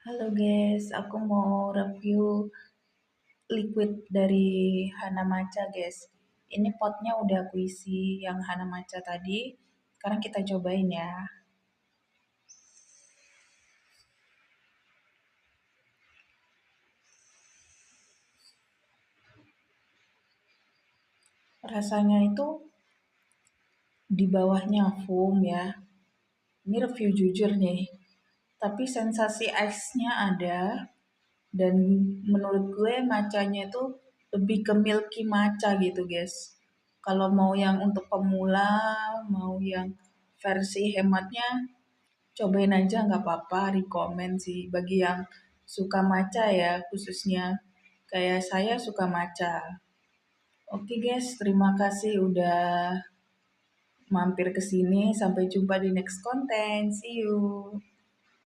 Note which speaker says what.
Speaker 1: Halo guys, aku mau review liquid dari Hana Matcha guys. Ini potnya udah aku isi yang Hana Matcha tadi. Sekarang kita cobain ya. Rasanya itu di bawahnya foam ya. Ini review jujur nih. Tapi sensasi ice-nya ada. Dan menurut gue matchanya itu lebih ke milky matcha gitu guys. Kalau mau yang untuk pemula, mau yang versi hematnya, cobain aja nggak apa-apa, rekomen sih bagi yang suka matcha ya khususnya. Kayak saya suka matcha. Oke guys, terima kasih udah mampir ke sini. Sampai jumpa di next konten. See you.